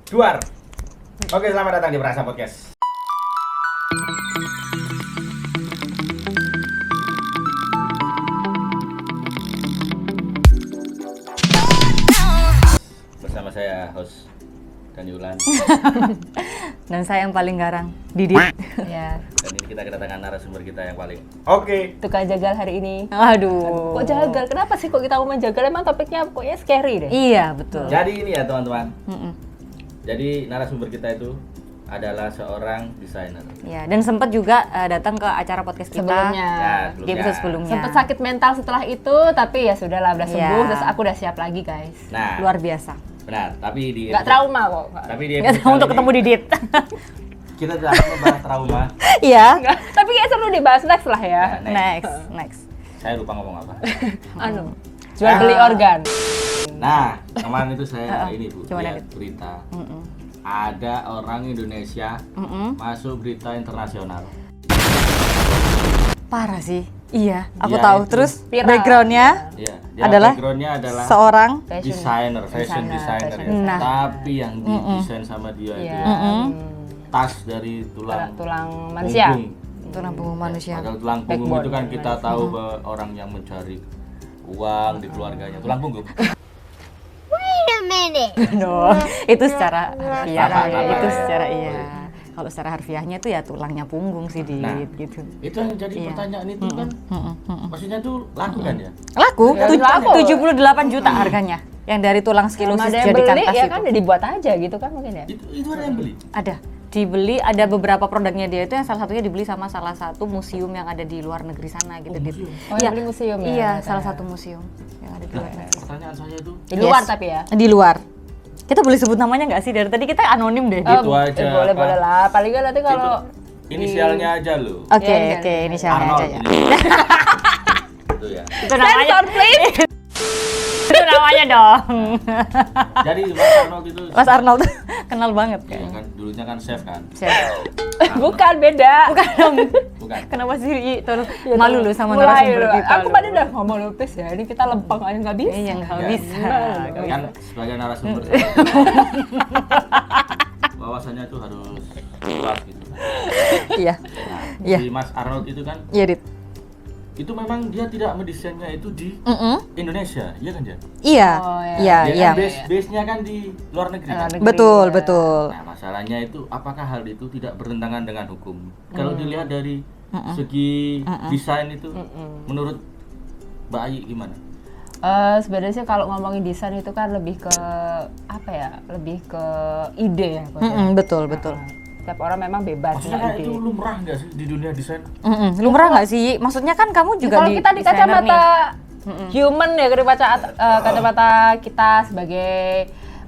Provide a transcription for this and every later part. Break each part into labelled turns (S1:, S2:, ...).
S1: Duar. Oke, selamat datang di Perasa Podcast. Bersama saya host Dani Ulan.
S2: Dan saya yang paling garang, Didit.
S3: Ya.
S1: Dan ini kita kedatangan narasumber kita yang paling
S3: Tukang jagal hari ini.
S2: Aduh.
S3: Kok jagal? Kenapa sih kok kita mau menjagal? Emang topiknya pokoknya scary deh.
S2: Iya, betul.
S1: Jadi ini ya teman-teman.
S2: Mm-mm.
S1: Jadi narasumber kita itu adalah seorang desainer.
S2: Ya, dan sempat juga datang ke acara podcast kita
S3: Sebelumnya.
S1: Ya,
S2: di episode sebelumnya.
S3: Sempat sakit mental setelah itu, tapi ya sudahlah, udah sembuh.
S2: Iya.
S3: Terus aku udah siap lagi, guys.
S1: Nah,
S2: Luar biasa.
S1: benar. Tapi di
S3: Nggak trauma kok.
S1: Tapi di
S2: Nggak
S1: episode
S2: tahu untuk
S1: kali
S2: ketemu
S1: ini,
S2: Didit.
S1: kita tidak akan membahas trauma.
S2: Iya.
S3: Nggak, tapi kayak seru dibahas next lah ya.
S1: Nah,
S2: Next.
S1: Saya lupa ngomong apa.
S3: Jual beli organ.
S1: Nah, kemarin itu saya ini Bu,
S2: Gimana,
S1: lihat
S2: Dit?
S1: berita.
S2: Mm-mm.
S1: Ada orang Indonesia
S2: Mm-mm.
S1: masuk berita internasional.
S2: Parah sih. Iya, aku
S1: Dia
S2: tahu.
S1: itu
S2: Terus
S3: viral.
S2: backgroundnya
S1: Iya, dia
S2: adalah
S1: backgroundnya adalah
S2: seorang
S1: desainer, fashion designer ya.
S2: Nah.
S1: Tapi yang didesain sama dia itu
S3: Iya.
S1: ya, tas dari
S3: Tulang manusia.
S1: punggung.
S2: tulang punggung manusia.
S1: Padahal tulang punggung
S3: Backbone.
S1: itu kan kita tahu bahwa orang yang mencari uang di keluarganya. Tulang punggung.
S2: Dong, itu secara harfiah.
S1: Apa-apa.
S2: Itu secara iya. Kalau secara harfiahnya itu ya tulangnya punggung sih, Dit,
S1: Nah.
S2: gitu.
S1: Itu yang jadi
S2: Iya.
S1: pertanyaan itu kan, maksudnya tuh laku kan ya?
S2: Laku,
S3: Ya, laku.
S2: 78 juta harganya. Yang dari tulang
S3: Sama
S2: skilosis
S3: ada yang
S2: jadikan
S3: beli
S2: tas
S3: ya
S2: itu.
S3: kan, udah dibuat aja gitu kan mungkin ya.
S1: Itu ada yang beli.
S2: Ada. Dibeli, ada beberapa produknya dia itu yang salah satunya dibeli sama salah satu museum yang ada di luar negeri sana gitu, Dit.
S1: museum.
S3: Oh, yang beli museum ya?
S2: Iya,
S3: ternyata.
S2: salah satu museum yang ada di luar
S1: Nah,
S2: negeri.
S1: pertanyaan saya itu
S3: Di luar
S2: Yes.
S3: tapi ya.
S2: Di luar. Kita boleh sebut namanya nggak sih? Dari tadi kita anonim deh. Dit.
S1: Itu aja,
S3: Boleh
S1: apa?
S3: boleh lah. Paling kan nanti kalau
S1: inisialnya aja lo.
S2: Oke,
S3: Iya,
S2: oke,
S3: iya,
S2: ini siapa
S1: Arnold
S2: aja ya.
S1: ini. Itu ya.
S2: Itu namanya.
S3: sensor please.
S2: Itu namanya dong.
S1: Jadi Mas Arnold itu
S2: Mas Arnold kenal banget
S1: iya
S2: kayaknya.
S1: kan dulunya kan chef kan.
S3: Bukan beda.
S2: Bukan dong.
S1: Bukan.
S2: Kenapa sih Tur?
S3: Ya,
S2: Malu lu sama
S3: mulai
S2: narasumber
S3: lu.
S2: kita.
S3: Aku
S2: lu.
S3: pada udah ngomong lupis ya. Ini kita lempeng aja nggak bisa.
S2: Iya, nggak
S1: Ya.
S2: bisa. Nggak
S1: Kan
S2: bisa.
S1: sebagai narasumber bahwasannya itu harus luas gitu.
S2: Iya.
S1: Nah,
S2: Iya.
S1: si Mas Arnold itu kan
S2: Iya, Dit.
S1: itu memang dia tidak mendesainnya itu di Indonesia, iya kan dia?
S2: Iya.
S3: Oh, iya.
S2: Iya,
S1: Dia
S2: iya.
S1: kan base-nya kan di luar negeri kan?
S3: Negeri,
S2: Betul,
S3: ya.
S2: betul.
S1: Nah, masalahnya itu apakah hal itu tidak bertentangan dengan hukum? Kalau dilihat dari segi desain itu, menurut Mbak Ayi gimana?
S3: Sebenarnya sih kalau ngomongin desain itu kan lebih ke apa ya? Lebih ke ide ya.
S2: Betul, betul.
S3: Setiap orang memang bebas
S1: Maksudnya
S3: punya
S1: kan
S3: ide.
S1: itu lumrah nggak sih di dunia desain?
S2: Lumrah nggak sih? Maksudnya kan kamu juga
S3: Kalau kita di
S2: desainer
S3: kacamata
S2: nih.
S3: human ya, kacamata kita sebagai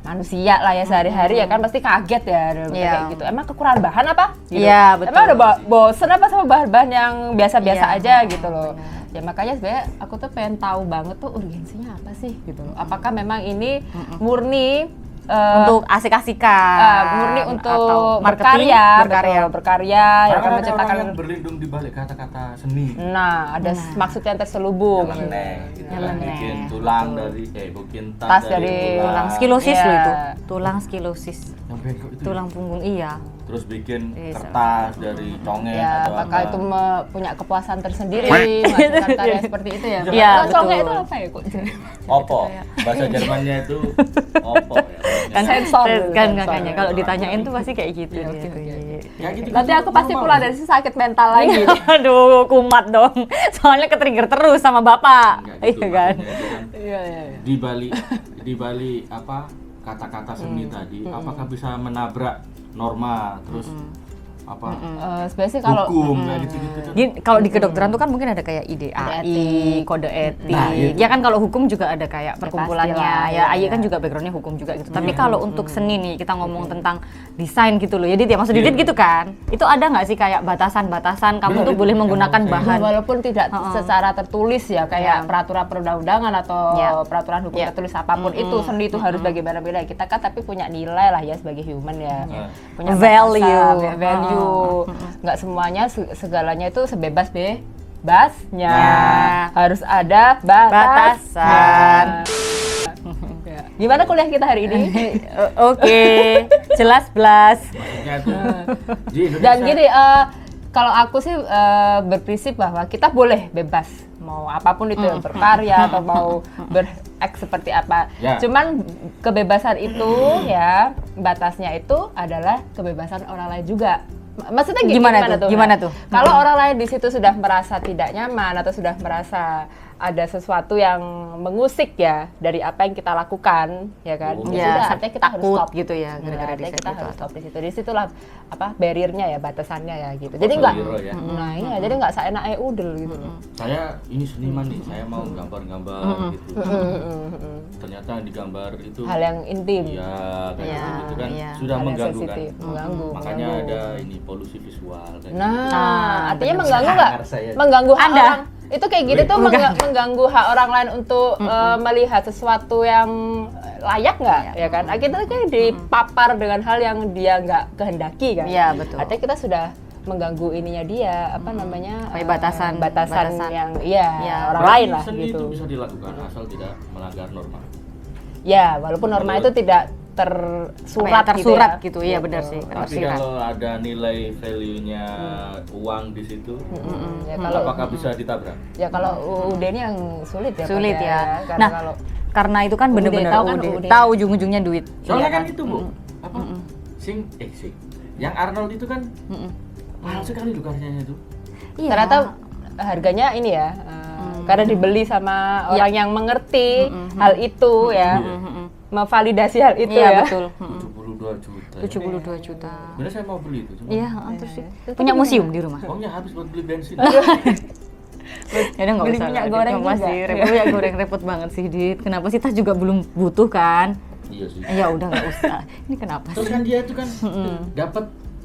S3: manusia lah ya sehari-hari ya kan pasti kaget ya
S2: Iya.
S3: kayak gitu. Emang kekurangan bahan apa? Gitu.
S2: Iya, betul.
S3: Emang udah bosen apa sama bahan-bahan yang biasa-biasa
S2: Iya.
S3: aja gitu loh. Ya makanya sebenarnya aku tuh pengen tahu banget tuh urgensinya apa sih gitu loh. Apakah memang ini murni
S2: Untuk asik-asikan
S3: murni untuk
S2: atau marketing,
S3: berkarya
S1: Karena
S3: yang akan
S1: kan ada
S3: menciptakan.
S1: orang yang berlindung di balik kata-kata seni.
S3: Nah, ada maksud yang terselubung.
S1: Nyeleneh, gitu kan.
S2: Nyeleneh.
S1: Bikin tulang dari, bikin
S3: Tas
S1: tas
S3: dari
S1: dari
S2: tulang skilosis
S3: Iya.
S2: loh itu. Tulang skilosis.
S1: yang bengkok itu.
S2: Tulang punggung iya.
S1: Terus bikin
S2: Iya,
S1: kertas dari congek
S3: Ya,
S1: atau
S3: apakah
S1: apa.
S3: itu punya kepuasan tersendiri menghasilkan karya seperti itu ya?
S2: Iya,
S3: Kalau congek
S2: betul.
S3: itu apa ya kok?
S1: Opo. Bahasa Jermannya itu opo ya.
S2: Kan
S3: Sensor dulu,
S2: kan
S3: sensor.
S2: kakaknya kalau ditanyain tuh pasti kayak gitu.
S3: Iya,
S2: dia
S3: oke,
S2: tuh.
S3: oke, oke.
S1: Ya gitu.
S3: Nanti aku pasti pulang dari sini sakit mental lagi.
S2: Aduh, kumat dong. Soalnya ke-trigger terus sama bapak.
S1: Enggak
S2: Iya
S1: gitu,
S2: kan?
S1: maksudnya itu kan
S3: Iya, iya.
S1: di balik apa kata-kata seni tadi, apakah bisa menabrak norma terus apa
S3: Sebenarnya sih kalau
S1: hukum kayak gitu-gitu tuh.
S2: Gini, kalau di kedokteran tuh kan mungkin ada kayak
S3: etik.
S2: IDAI, kode etik.
S1: Nah, itu.
S2: Ya kan kalau hukum juga ada kayak perkumpulannya.
S3: pastilah,
S2: Ya,
S3: iya,
S2: Ayi kan
S3: iya.
S2: juga backgroundnya hukum juga gitu. Tapi kalau untuk seni nih, kita ngomong tentang desain gitu loh. Ya Dit, ya maksud Didit gitu kan? Itu ada nggak sih kayak batasan-batasan kamu
S1: Benar,
S2: tuh
S1: itu
S2: boleh
S1: yang
S2: menggunakan
S1: mau saya-
S2: bahan?
S3: walaupun tidak secara tertulis ya kayak
S2: Iya.
S3: peraturan perundang-undangan atau
S2: Iya.
S3: peraturan hukum
S2: Iya.
S3: tertulis apapun itu seni itu harus bagaimana-beda. Kita kan tapi punya nilai lah ya sebagai human ya. Punya
S2: Value.
S3: bahasa, value. Nggak semuanya segalanya itu sebebas bebasnya.
S2: Nah.
S3: Harus ada
S2: Batasan.
S3: Ya. Gimana kuliah kita hari ini?
S2: Oke, jelas belas.
S1: Maksudnya tuh di Indonesia.
S3: Dan gini, kalau aku sih berprinsip bahwa kita boleh bebas mau apapun itu, berkarya atau mau bereact seperti apa.
S1: Ya.
S3: Cuman kebebasan itu ya batasnya itu adalah kebebasan orang lain juga. Maksudnya
S2: Gimana tuh?
S3: Kalau orang lain di situ sudah merasa tidak nyaman atau sudah merasa ada sesuatu yang mengusik ya dari apa yang kita lakukan, ya kan?
S1: Oh.
S3: Ya sudah, artinya kita harus
S2: takut
S3: stop
S2: gitu ya,
S3: Nah,
S2: gara-gara
S3: artinya
S2: desain
S3: kita
S2: itu.
S3: harus stop di situ. Di situlah apa barriernya ya, batasannya ya gitu. Jadi enggak,
S1: Hero ya.
S3: nah iya, jadi enggak seenaknya udel gitu.
S1: Saya ini seniman nih, saya mau gambar-gambar gitu. Ternyata yang digambar itu
S3: Hal yang intim.
S1: ya kayak
S2: Iya,
S1: gitu kan
S2: iya.
S1: sudah
S3: Hal yang
S1: mengganggu kan.
S3: sensitif, mengganggu.
S1: Makanya
S3: mengganggu.
S1: ada ini polusi visual kayak gitu.
S3: Nah, artinya
S2: benar.
S3: mengganggu nggak?
S1: Sangar saya.
S3: Mengganggu hak
S2: Anda.
S3: orang. Itu kayak gitu tuh mengganggu hak orang lain untuk melihat sesuatu yang layak nggak, ya kan? Kita kan dipapar dengan hal yang dia nggak kehendaki kan?
S2: Iya, betul.
S3: Artinya kita sudah mengganggu ininya dia, apa namanya?
S2: Kayak batasan
S3: yang iya
S2: Ya.
S3: orang
S1: Berarti
S3: lain lah
S1: seni
S3: gitu.
S1: itu bisa dilakukan asal tidak melanggar norma.
S3: Ya, walaupun norma itu tidak tersurat,
S2: tersurat
S3: gitu
S2: gitu, iya benar sih.
S1: Tapi
S2: Tersirat.
S1: kalau ada nilai value-nya uang di situ,
S3: Ya, kalau
S1: apakah bisa ditabrak?
S3: ya kalau UUD ini yang sulit ya.
S2: Sulit
S3: Pak,
S2: ya.
S3: Karena
S2: Nah,
S3: kalau
S2: karena itu kan
S3: UUD,
S2: bener-bener
S3: tahu kan
S2: UUD.
S3: UUD?
S2: Tahu ujung-ujungnya duit.
S1: Soalnya
S2: Iya
S1: kan itu Bu, apa? Sing. Yang Arnold itu kan mahal sekali loh karyanya itu.
S2: Iya.
S3: ternyata harganya ini ya karena dibeli sama orang yang mengerti hal itu ya, memvalidasi hal itu
S2: Iya
S3: ya.
S2: betul.
S1: 72 juta.
S2: 72 juta.
S1: Bener saya mau beli itu, cuma
S2: Iya, terus sih. Punya museum di rumah.
S1: uangnya habis buat beli bensin.
S2: Ya udah nggak
S3: Beli
S2: usah.
S3: minyak
S2: lah,
S3: goreng
S2: Dit. Masih
S3: juga.
S2: repot, minyak goreng repot banget sih, Dit. Kenapa sih tas juga belum butuh kan?
S1: Iya sih.
S2: Ya udah nggak usah. Ini kenapa
S1: Terus
S2: sih?
S1: kan dia itu kan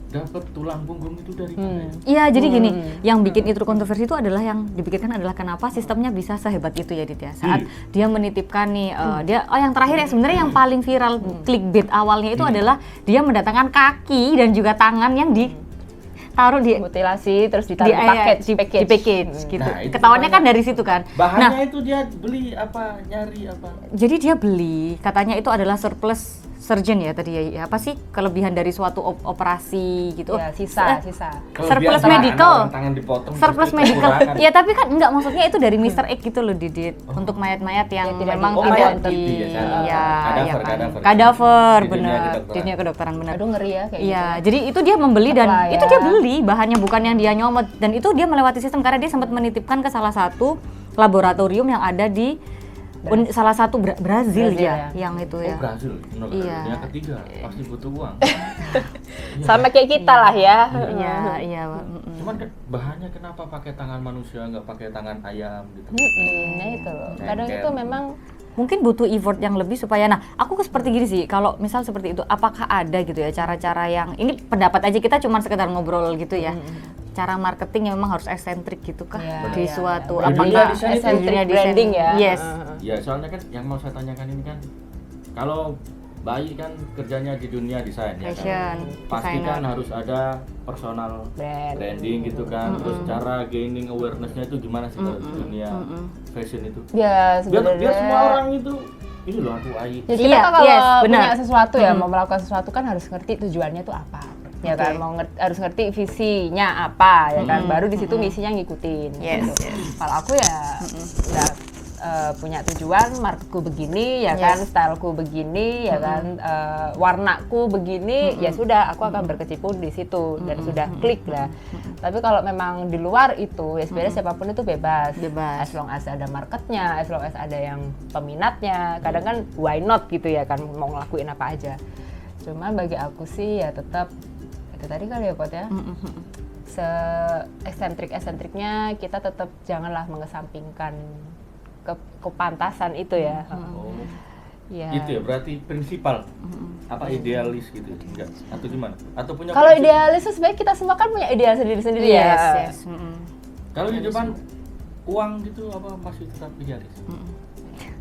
S1: dapat tulang punggung itu dari mana ya?
S2: Iya, jadi gini, yang bikin itu kontroversi itu adalah yang dipikirkan adalah kenapa sistemnya bisa sehebat itu ya, Dit ya. Saat dia menitipkan nih, dia yang terakhir ya sebenarnya yang paling viral clickbait awalnya itu adalah dia mendatangkan kaki dan juga tangan yang ditaruh di
S3: Mutilasi terus ditaruh di
S2: package gitu.
S1: Nah, itu
S2: Ketahuannya kan
S1: makanya.
S2: dari situ kan.
S1: Bahannya itu dia beli apa, nyari apa?
S2: Jadi dia beli, katanya itu adalah surplus surgeon ya tadi ya. Apa sih kelebihan dari suatu operasi gitu?
S3: ya sisa
S1: Kalau
S2: Surplus
S1: biasa
S2: medical.
S1: orang tangan dipotong
S2: Surplus
S1: terus
S2: medical.
S1: kekurangan.
S2: Ya tapi kan enggak, maksudnya itu dari Mr. X gitu loh, Didit. Untuk mayat-mayat yang
S3: tidak
S2: memang
S1: Oh,
S2: tidak
S1: mayat
S2: di
S1: itu ya, salah.
S2: iya,
S1: Kadaver,
S2: iya kan.
S1: kadaver.
S2: Kadaver,
S1: Di dunia
S2: benar.
S1: kedokteran.
S2: Di dunia kedokteran benar.
S3: aduh ngeri ya kayak
S2: Iya,
S3: gitu.
S2: jadi itu dia membeli dan
S3: Apa ya?
S2: itu dia beli bahannya bukan yang dia nyomot, dan itu dia melewati sistem karena dia sempat menitipkan ke salah satu laboratorium yang ada di salah satu Brazil
S3: Brazil
S2: ya,
S3: ya.
S2: yang itu
S1: Oh,
S2: ya.
S1: Brazil, negara
S2: Iya.
S1: dunia ketiga, pasti butuh uang.
S3: Sama kayak kita lah ya.
S2: Iya, iya.
S1: Cuman kan bahannya kenapa pakai tangan manusia, nggak pakai tangan ayam gitu?
S3: Nah itu loh. Kadang
S1: Jengkel.
S3: itu memang
S2: Mungkin butuh effort yang lebih supaya, nah aku seperti gini sih, kalau misal seperti itu, apakah ada gitu ya cara-cara yang, ini pendapat aja kita cuma sekedar ngobrol gitu ya, cara marketing yang memang harus eksentrik gitu kah
S3: Iya,
S2: di
S3: iya,
S2: suatu,
S3: iya.
S2: apakah
S1: Dunia desain itu
S3: eccentric
S2: dunia desain-
S3: branding ya.
S2: Yes.
S1: Ya soalnya kan yang mau saya tanyakan ini kan, kalau Bayi kan kerjanya di dunia desain ya
S2: Fashion,
S1: kan, pasti kan
S2: designer.
S1: harus ada personal branding gitu kan, terus cara gaining awareness-nya itu gimana sih kalau di dunia fashion itu?
S3: Ya
S1: Biar
S3: sebenarnya
S1: semua orang itu ini loh aku Ayi.
S3: ya, kita
S2: Iya,
S3: kan kalau
S2: yes, benar.
S3: punya sesuatu ya, mau melakukan sesuatu kan harus ngerti tujuannya tuh apa. Ya
S2: Oke.
S3: kan, harus ngerti visinya apa ya kan, baru di situ misinya ngikutin.
S2: Yes,
S3: gitu.
S2: yes.
S3: Kalau aku ya udah punya tujuan, marketku begini ya kan, styleku begini ya kan, warnaku begini, ya sudah aku akan berkecimpung di situ dan sudah klik lah. Tapi kalau memang di luar itu ya sebenarnya siapapun itu bebas.
S2: Bebas.
S3: As long as ada marketnya, as long as ada yang peminatnya, kadang kan why not gitu ya kan, mau ngelakuin apa aja. Cuma bagi aku sih ya tetap itu tadi kali ya Pot ya, se-eksentrik-eksentriknya kita tetap janganlah mengesampingkan kepantasan itu ya.
S1: Oh.
S3: Ya.
S1: Gitu ya, berarti prinsipal apa idealis gitu enggak atau gimana? Atau punya
S3: Kalau
S1: prinsip?
S3: idealis itu sebenarnya kita semua kan punya ideal sendiri-sendiri ya.
S2: Yes, yes.
S1: Kalau di depan uang gitu apa masih tetap idealis?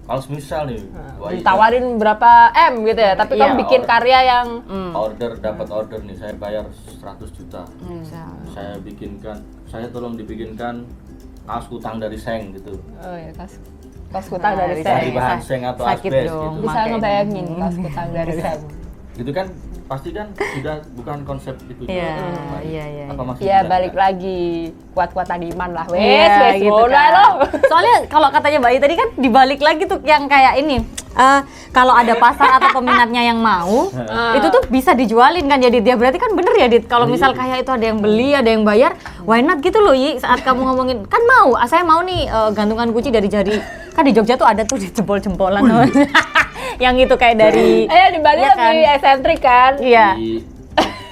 S1: Kalau misal nih, wah,
S3: Ditawarin berapa M gitu ya, tapi kamu
S2: Iya.
S3: bikin karya yang
S1: dapat order nih, saya bayar 100 juta. Saya tolong dibikinkan kaos kutang dari Seng gitu.
S3: oh ya kas. kaos kutang dari
S1: dari
S3: seng.
S1: bahan seng atau
S2: Sakit
S1: asbes
S2: dong.
S1: gitu.
S3: Bisa
S2: Makanya.
S3: ngebayangin kaos kutang dari seng.
S1: Itu kan pasti kan sudah bukan konsep itu juga.
S2: Iya,
S1: Apa-
S2: iya, iya.
S1: Apa masih
S3: Ya
S1: tidak?
S3: balik lagi kuat-kuatan iman lah. Wes,
S2: Iya,
S3: wes
S2: gitu
S3: ngono
S2: kan.
S3: loh.
S2: Soalnya kalau katanya Mbak I tadi kan dibalik lagi tuh yang kayak ini. Kalau ada pasar atau peminatnya yang mau, itu tuh bisa dijualin kan jadi dia berarti kan bener ya Dit. Kalau misal kayak itu ada yang beli, ada yang bayar, why not gitu loh Yi. Saat kamu ngomongin kan mau, saya mau nih gantungan kunci dari jari. Kan di Jogja tuh ada tuh di jempol-jempolan namanya. Yang itu kayak dari
S3: Di Bali
S2: Iya kan?
S3: lebih eksentrik kan.
S2: Iya.
S1: Di-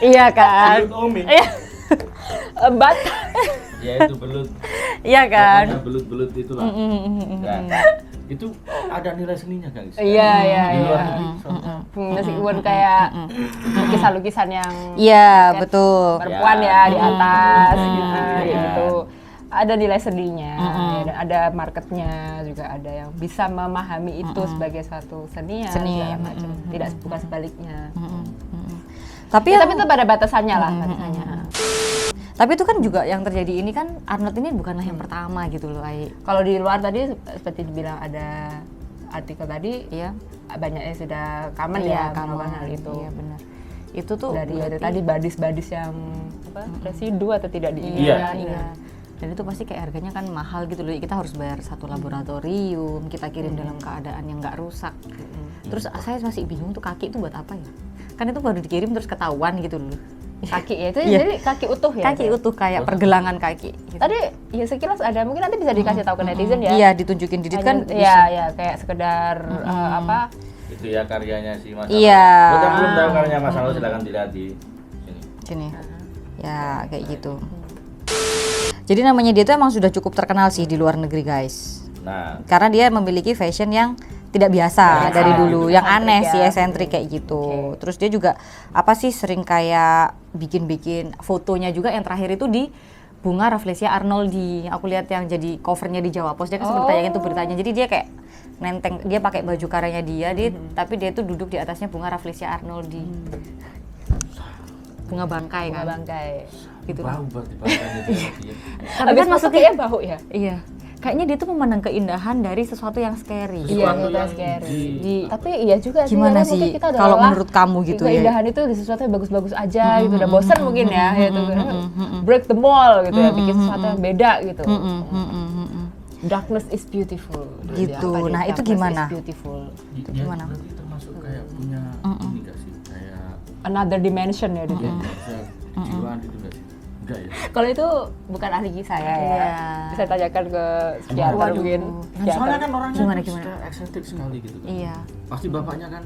S2: Iya kan?
S1: belut Umi.
S2: Iya.
S3: Bat.
S1: Ya itu belut.
S2: Iya kan?
S1: Pokoknya belut-belut itulah. Dan itu ada nilai seninya guys.
S3: Iya, iya,
S1: Di luar
S3: iya.
S1: negeri, soalnya.
S3: Meskipun kayak lukisan-lukisan yang
S2: Iya, betul.
S3: perempuan
S1: Ya.
S3: ya di atas
S1: Kayak
S3: gitu,
S1: gitu,
S3: kayak
S1: ya.
S3: gitu. Ada nilai seninya, ya, dan ada marketnya juga, ada yang bisa memahami itu sebagai suatu seni,
S2: Seni,
S3: segala macam. Tidak bukan sebaliknya.
S2: Tapi
S3: Ya, tapi itu pada batasannya lah, batasannya.
S2: Tapi itu kan juga yang terjadi ini kan Arnold ini bukanlah yang pertama gitu loh, Ai.
S3: Kalau di luar tadi seperti dibilang ada artikel tadi,
S2: Iya.
S3: banyak yang sudah common
S2: Iya,
S3: ya melakukan hal itu.
S2: Iya, benar. Itu tuh
S3: Dari
S2: berarti-
S3: tadi badis-badis yang residu atau tidak
S2: Iya,
S3: diinginkan.
S2: iya. Dan itu pasti kayak harganya kan mahal gitu loh. Kita harus bayar satu laboratorium, kita kirim dalam keadaan yang nggak rusak. Terus saya masih bingung tuh kaki itu buat apa ya? Kan itu baru dikirim terus ketahuan gitu loh.
S3: Kaki ya itu
S2: Iya.
S3: jadi kaki utuh ya.
S2: Kaki utuh kayak pergelangan kaki. Gitu.
S3: Tadi ya sekilas ada, mungkin nanti bisa dikasih tahu ke netizen ya.
S2: Iya, ditunjukin Didit kan.
S3: Hanya- Iya, ya kayak sekedar apa?
S1: Itu ya karyanya si Mas.
S2: Iya.
S1: Buat yang belum tahu karyanya Mas Aldo silakan dilihat di sini.
S2: Sini. Ya, kayak gitu. Jadi namanya dia tuh emang sudah cukup terkenal sih di luar negeri, guys.
S1: Nah,
S2: Karena dia memiliki fashion yang tidak biasa dari dulu, yang aneh
S3: Eksentrik
S2: sih,
S3: ya.
S2: eksentrik kayak gitu. Terus dia juga apa sih sering kayak bikin-bikin fotonya juga yang terakhir itu di bunga Rafflesia Arnoldi. Aku lihat yang jadi covernya di Jawa Post, dia kan sempat tayangin tuh beritanya. Jadi dia kayak nenteng, dia pakai baju karyanya dia, tapi dia tuh duduk di atasnya bunga Rafflesia Arnoldi. Bunga bangkai
S3: Bunga
S2: kan.
S3: bangkai.
S2: Gitu.
S1: bau berarti pakaiannya dia.
S2: Tapi
S3: Habis
S2: kan
S3: maksudnya ya bau ya.
S2: iya. Kayaknya dia tuh memandang keindahan dari sesuatu yang scary.
S3: Iya,
S1: Sesuatu
S3: kita
S1: yang
S3: scary.
S1: di-
S3: Tapi iya juga sih.
S2: Gimana
S3: kadang
S2: sih
S3: mungkin kita udah
S2: kalau
S3: lelah,
S2: menurut kamu gitu ya?
S3: keindahan itu di sesuatu yang bagus-bagus aja gitu, udah bosan mungkin ya, gitu. Break the mold gitu ya, bikin sesuatu yang beda gitu. Darkness is beautiful.
S2: Gitu.
S3: Apa nih?
S2: Nah, itu
S3: Darkness
S2: gimana?
S3: is beautiful.
S1: Dia
S2: gimana?
S1: berarti termasuk kayak punya ini enggak sih? Kayak
S3: Another dimension ya gitu.
S1: bisa kejiwaan gitu enggak sih? Enggak ya?
S3: Kalau itu bukan ahli saya ya.
S2: Iya.
S3: Bisa tanyakan ke psikiater
S2: Waduh.
S3: mungkin.
S1: Nah, soalnya kan orangnya
S2: Gimana,
S1: kan
S2: gimana?
S1: sudah eksentrik sekali gitu kan.
S2: Iya.
S1: Pasti bapaknya kan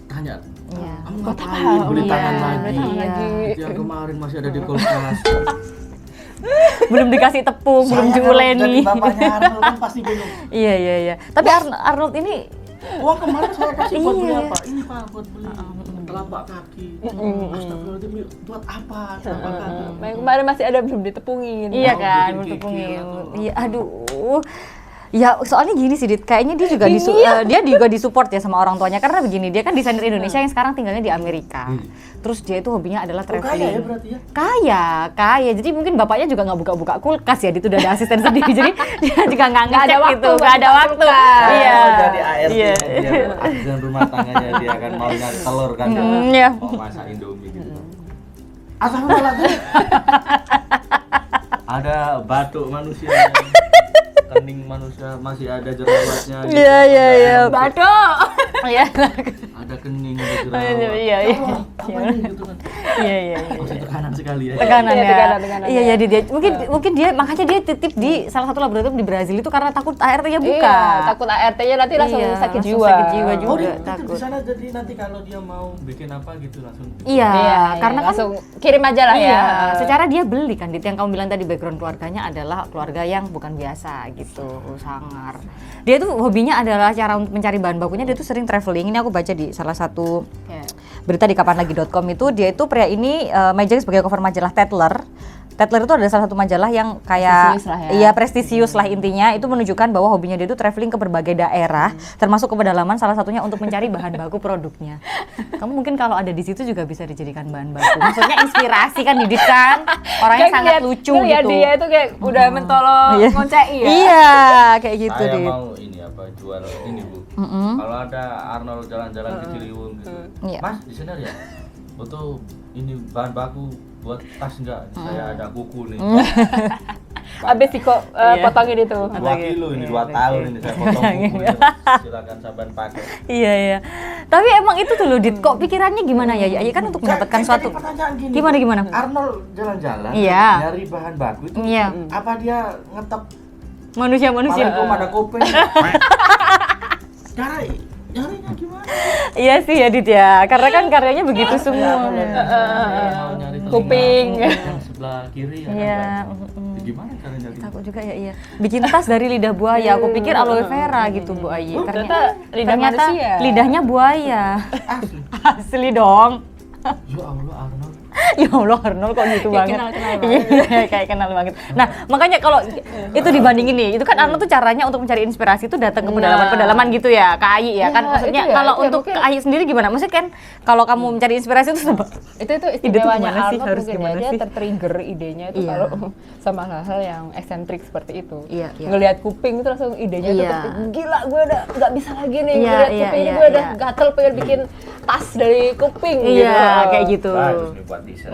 S1: tanya,
S2: Iya.
S1: kamu
S3: Buat
S1: ngapain
S3: apa?
S1: beli
S3: Iya,
S1: tangan
S3: beli
S1: lagi?
S3: tangan
S2: Iya.
S3: lagi.
S1: Itu yang kemarin masih ada di kulkas.
S2: Belum dikasih tepung, belum
S1: Saya kalau jadi
S2: diuleni.
S1: bapaknya Arnold kan pasti bingung.
S2: Iya, iya, iya. Tapi Arnold ini
S1: Wah kemarin saya kasih buat beli
S2: Iya.
S1: apa? Ini Pak buat beli telapak kaki. Astagfirullahaladzim, buat apa? Telapak kaki.
S3: Yang kemarin masih ada belum ditepungin.
S2: iya
S1: Mau
S2: kan,
S1: bikin
S2: bertepungin.
S1: kikil atau
S2: Iya, aduh. Ya, soalnya gini sih, Dit. Kayaknya dia juga dia juga disupport ya sama orang tuanya karena begini, dia kan desainer Indonesia yang sekarang tinggalnya di Amerika. Terus dia itu hobinya adalah
S1: Oh, kaya ya
S2: traveling.
S1: berarti ya?
S2: Kaya. Jadi mungkin bapaknya juga nggak buka-buka kulkas ya, itu udah ada asisten sendiri. Jadi dia juga nggak
S3: Nggak ada
S2: ngecek
S3: waktu
S2: gitu,
S3: buat
S2: nggak ada
S3: buka
S2: waktu.
S3: kulkas.
S2: Iya.
S1: Oh, jadi ART
S2: Iya.
S1: dia asisten rumah tangganya dia kan mau nyari telur kan dia.
S2: Iya.
S1: Mau masak Indomie gitu kan. Astagfirullahaladzim. Ada batuk manusia. Kening manusia masih ada jerawatnya gitu.
S2: Iya. Batuk. Iya.
S1: Ada kening, ada jerawat.
S2: Iya.
S1: Ya Allah, apa ini gitu kan.
S2: Iya.
S1: Masih tekanan sekali ya.
S2: Tekanan
S3: Iya,
S2: ya.
S3: tekanan
S2: Iya,
S3: ya.
S2: dia mungkin dia makanya dia titip di salah satu laboratorium di Brazil itu karena takut ART-nya buka.
S3: Iya, takut ART-nya nanti langsung
S2: Iya,
S3: sakit
S2: langsung
S3: jiwa.
S2: sakit jiwa juga.
S1: Oh, dia titip
S2: takut.
S1: di sana jadi nanti kalau dia mau bikin apa gitu langsung.
S2: Iya,
S3: Iya,
S2: karena kan
S3: langsung kirim aja lah
S2: iya,
S3: ya.
S2: secara dia beli kan, Dit, yang kamu bilang tadi background keluarganya adalah keluarga yang bukan biasa gitu, sangar. Dia tuh hobinya adalah cara untuk mencari bahan bakunya, dia tuh sering traveling. Ini aku baca di salah satu
S3: Iya.
S2: berita di kapanlagi.com itu, dia itu pria ini mejeng sebagai cover majalah Tatler. Tatler itu adalah salah satu majalah yang kayak
S3: Prestisius lah ya.
S2: iya prestisius lah intinya, itu menunjukkan bahwa hobinya dia itu traveling ke berbagai daerah, termasuk ke pedalaman, salah satunya untuk mencari bahan baku produknya. Kamu mungkin kalau ada di situ juga bisa dijadikan bahan baku. Maksudnya inspirasi kan Didit kan, orangnya
S3: Kayak
S2: sangat lucu
S3: ngeliat
S2: gitu.
S3: dia itu kayak udah mentolong
S2: Iya.
S3: ngoncei ya.
S2: Iya, kayak gitu
S1: Saya
S2: Dit.
S1: mau ini apa jual ini Bu. Kalau ada Arnold jalan-jalan ke Ciliwung gitu.
S2: Iya.
S1: Mas di sini ya. Butuh ini bahan baku buat tas enggak? Saya ada kuku nih.
S3: Habis kok potongin itu.
S1: 2 kilo ini 2 tahun ini saya potong kukunya. Silakan sampean pakai.
S2: Iya iya. Tapi emang itu tuh loh Dit, kok pikirannya gimana ya? Ya kan untuk mendapatkan
S1: Jadi
S2: suatu
S1: pertanyaan gini.
S2: gimana?
S1: Arnold jalan-jalan
S2: Iya.
S1: nyari bahan baku itu
S2: Iya.
S1: apa dia ngetop
S2: Manusia-manusia.
S1: Assalamualaikum ada kopeng. Cara nyarinya gimana?
S2: Iya sih ya Dit ya, karena kan karyanya begitu semua.
S1: Mau nyari telinga
S3: Kuping.
S1: yang sebelah kiri ya
S2: Iya.
S1: kan? Gimana cara nyari?
S2: Aku juga ya iya. Bikin tas dari lidah buaya. Aku pikir aloe vera gitu Bu Ayi.
S3: Ternyata lidah
S2: ternyata
S3: manusia.
S2: lidahnya buaya.
S1: Asli.
S2: Asli dong.
S1: Ya Allah Arnold.
S2: Ya Allah Arnold kok gitu
S3: Kayak
S2: banget.
S3: kenal-kenal
S2: Iya, kayak kenal banget. Nah, makanya kalau itu dibandingin nih, itu kan Arnold tuh caranya untuk mencari inspirasi itu datang ke pedalaman-pedalaman gitu ya, Kak Ayi ya kan.
S3: Ya,
S2: Maksudnya
S3: itu ya,
S2: kalau
S3: itu ya,
S2: untuk
S3: mungkin-
S2: Kak Ayi sendiri gimana? Maksudnya kan kalau kamu mencari inspirasi itu sebab
S3: itu
S2: tuh
S3: istimewanya
S2: gimana sih?
S3: Arnold
S2: Harus
S3: mungkin
S2: gimana
S3: ya, dia
S2: sih?
S3: tertrigger idenya itu
S2: Iya.
S3: kalau sama hal-hal yang eksentrik seperti itu.
S2: Iya, iya.
S3: Ngelihat kuping itu langsung idenya
S2: Iya.
S3: tuh gila gue udah nggak bisa lagi nih
S2: Iya,
S3: ngelihat
S2: iya,
S3: kuping ini
S2: iya,
S3: gue udah
S2: iya.
S3: gatel pengen bikin tas dari kuping
S2: iya
S3: gitu.
S2: kayak gitu.
S1: Bagus nih buat t-shirt.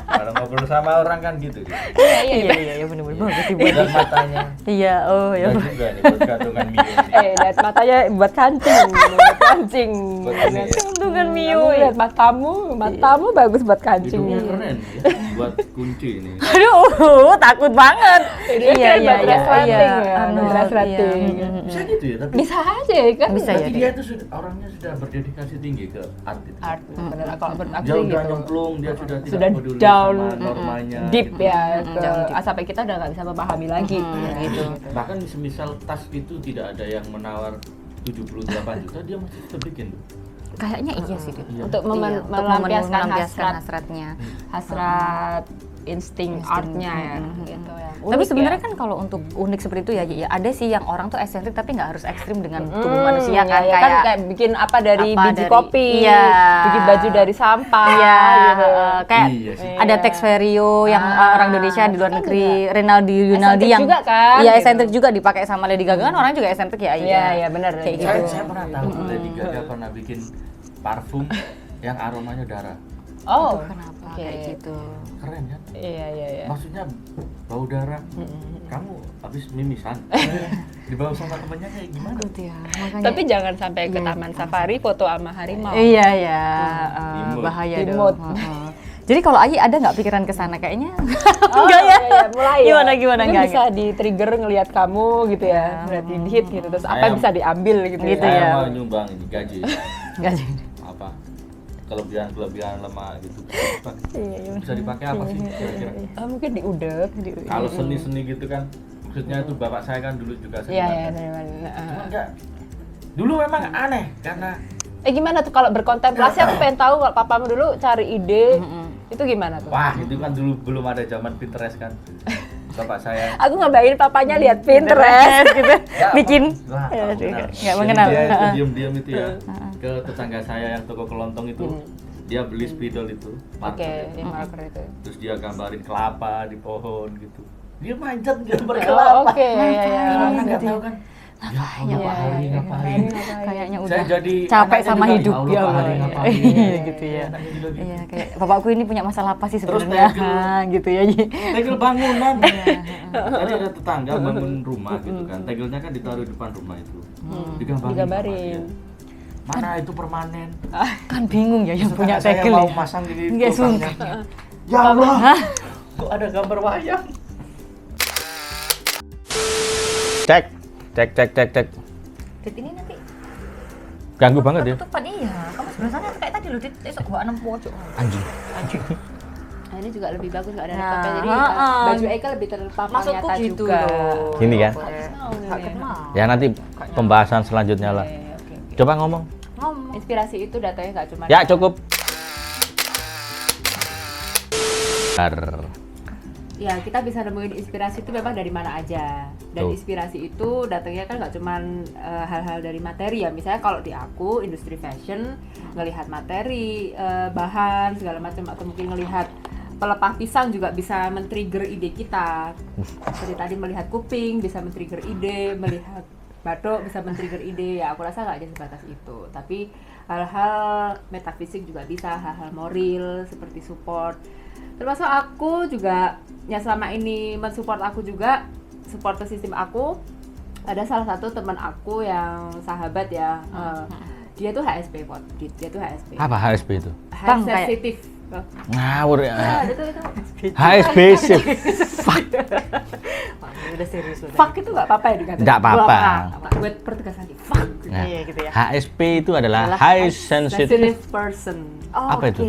S1: Kalau ngobrol sama orang kan gitu.
S2: Iya benar-benar bagus sih buat.
S1: Dan matanya.
S2: Iya, oh ya.
S1: Dan juga nih buat gantungan Mio nih.
S3: Lihat matanya buat kancing, buat kancing.
S1: Buat ini ya.
S2: Untungan Mio.
S3: Kamu lihat matamu bagus buat kancing.
S1: Hidungnya keren ya, buat kunci ini.
S2: Aduh, takut banget.
S3: Dia keren buat resleting ya,
S2: Arnold,
S3: resleting.
S2: iya.
S1: Bisa gitu ya, tapi
S3: Bisa aja ya kan?
S2: Bisa ya.
S1: berarti dia itu orangnya sudah berdedikasi tinggi ke art itu.
S3: Art, bener. Kalau menurut aku
S1: Dia
S3: sih
S1: udah
S3: gitu.
S1: nyemplung, dia sudah
S3: Sudah
S1: tidak peduli
S3: down,
S1: sama normanya.
S3: deep
S1: gitu.
S3: ya ke
S2: jauh deep.
S3: sampai kita udah nggak bisa memahami lagi
S2: gitu.
S1: Bahkan semisal tas itu tidak ada yang menawar 78 juta, dia masih tetap bikin.
S2: Kayaknya iya sih. Dit.
S1: Iya.
S3: untuk
S2: Iya, untuk
S3: melampiaskan
S2: melampiaskan
S3: hasrat
S2: hasratnya.
S3: hasrat insting artnya ya gitu ya.
S2: Tapi
S3: Unik
S2: sebenarnya
S3: ya.
S2: kan kalau untuk unik seperti itu ya, ya ada sih yang orang tuh eksentrik tapi nggak harus ekstrim dengan tubuh manusia kan,
S3: ya, kayak bikin apa dari
S2: apa
S3: biji
S2: dari-
S3: kopi,
S2: iya.
S3: bikin baju dari sampah,
S2: Iya,
S3: gitu.
S2: kayak
S1: Iya sih.
S2: ada Tex Verio yang orang Indonesia di luar negeri, Rinaldi Yunaldi
S3: Eksentrik
S2: yang
S3: juga kan,
S2: iya
S3: gitu.
S2: eksentrik juga dipakai sama Lady Gaga kan orang juga eksentrik ya.
S3: Iya, benar.
S2: Kayak
S3: Iya.
S2: gitu.
S1: Saya pernah tahu Lady Gaga pernah bikin parfum yang aromanya darah.
S3: Oh,
S2: Kenapa
S3: Oke.
S2: kayak gitu?
S1: Keren kan?
S3: Iya.
S1: Maksudnya bau darah. Kamu habis mimisan. Dibawa sama temennya kayak gimana?
S2: Takut ya, makanya.
S3: Tapi jangan sampai ke taman safari foto sama harimau.
S2: Iya ya,
S1: Imut.
S2: bahaya
S3: Imut.
S2: dong. Jadi kalau Ayi ada nggak pikiran ke sana kayaknya?
S3: Oh,
S2: Enggak ya?
S3: iya, mulai ya.
S2: Gimana
S3: Mungkin
S2: enggak?
S3: bisa di-trigger ngelihat kamu gitu ya. Berarti di-hit gitu. Terus apa
S1: Ayam.
S3: bisa diambil gitu,
S2: Gitu
S3: ya.
S2: ya.
S1: Saya mau nyumbang ini gaji.
S2: Enggak sih.
S1: Apa? Kelebihan lemak gitu.
S3: Iya.
S1: Bisa dipakai apa sih kira-kira?
S3: Mungkin diudek.
S1: Kalau seni-seni gitu kan, maksudnya itu bapak saya kan dulu juga
S3: Iya,
S1: seniman.
S3: iya.
S1: Cuma enggak. Dulu memang aneh karena
S3: Gimana tuh kalau berkontemplasi? Aku pengen tahu kalau papamu dulu cari ide. Itu gimana tuh?
S1: wah itu kan dulu belum ada zaman Pinterest kan. Bapak saya
S3: Aku ngebayangin papanya lihat Pinterest gitu.
S1: Ya,
S2: Bikin.
S1: Wah,
S2: Ya,
S1: tahu
S2: nggak
S1: benar.
S2: mengenal.
S1: Jadi dia itu
S2: Heeh.
S1: diam-diam itu ya ke tetangga saya yang toko kelontong itu. Dia beli spidol itu,
S3: Oke,
S1: marker itu.
S3: yang marker itu.
S1: Terus dia gambarin kelapa di pohon gitu. Dia manjat gambar
S3: Oh,
S1: kelapa.
S3: oke, ya.
S1: Orang nggak tahu kan. Ya, Pak Hari ngapain?
S2: Kayaknya udah
S1: Saya jadi
S2: capek
S1: anaknya
S2: sama
S1: juga,
S2: hidup
S1: ya
S2: ya
S1: Allah, Pak Hari
S2: Allah.
S1: ngapain?
S2: Iya gitu ya.
S1: Anaknya juga gitu.
S2: Iya kayak bapakku ini punya masalah apa sih
S1: Terus
S2: sebenarnya
S1: tegel.
S2: gitu ya.
S1: Tegel bangunan.
S2: Iya,
S1: Tadi ada tetangga bangun rumah gitu kan. Tegelnya kan ditaruh di depan rumah itu.
S3: Digambarin.
S1: sama dia. Mana itu permanen?
S2: Kan bingung ya yang punya
S1: Saya
S2: tegel
S1: mau
S2: ya.
S1: masang di
S2: Nggak
S1: kulkasnya.
S2: suka.
S1: Ya Allah. Kok ada gambar wayang? Cek.
S2: Dit ini nanti
S1: Ganggu banget ya.
S2: tutupan iya. Kamu sebelah sana kayak tadi loh Dit, esok gua 6 pojok.
S1: Anjing.
S3: Nah, ini juga lebih bagus nggak ada
S2: Nah,
S3: laptopnya. Jadi
S2: heeh.
S3: baju Eka lebih terpapar
S2: Maksudku
S3: nyata
S2: gitu
S3: juga.
S2: loh.
S1: Gini kan?
S2: Nggak kenal.
S1: Ya nanti pembahasan selanjutnya lah.
S3: Oke.
S1: Coba ngomong.
S2: Ngomong.
S3: Inspirasi itu datanya nggak cuma
S1: Ya cukup.
S3: ya kita bisa nemuin inspirasi itu memang dari mana aja. Dan inspirasi itu datangnya kan nggak cuman hal-hal dari materi ya. Misalnya kalau di aku industri fashion ngelihat materi, bahan segala macam, atau mungkin ngelihat pelepah pisang juga bisa men-trigger ide kita. Seperti tadi melihat kuping bisa men-trigger ide, melihat batok bisa men-trigger ide. Ya aku rasa nggak aja sebatas itu. Tapi hal-hal metafisik juga bisa, hal-hal moral seperti support. Termasuk aku juga yang selama ini mensupport aku juga, support sistem aku. Ada salah satu teman aku yang sahabat ya, dia tuh HSP, dia tuh HSP.
S4: Apa HSP itu?
S3: High sensitive.
S4: Ngawur ya.
S3: Itu.
S4: HSP sih. Fuck.
S2: Udah serius udah.
S3: Fuck itu nggak apa-apa ya dikatakan?
S4: Nggak apa-apa.
S3: Buat pertegas lagi. Fuck.
S4: Nah,
S2: gitu ya.
S4: HSP itu adalah High Sensitive.
S3: Person.
S4: Apa itu?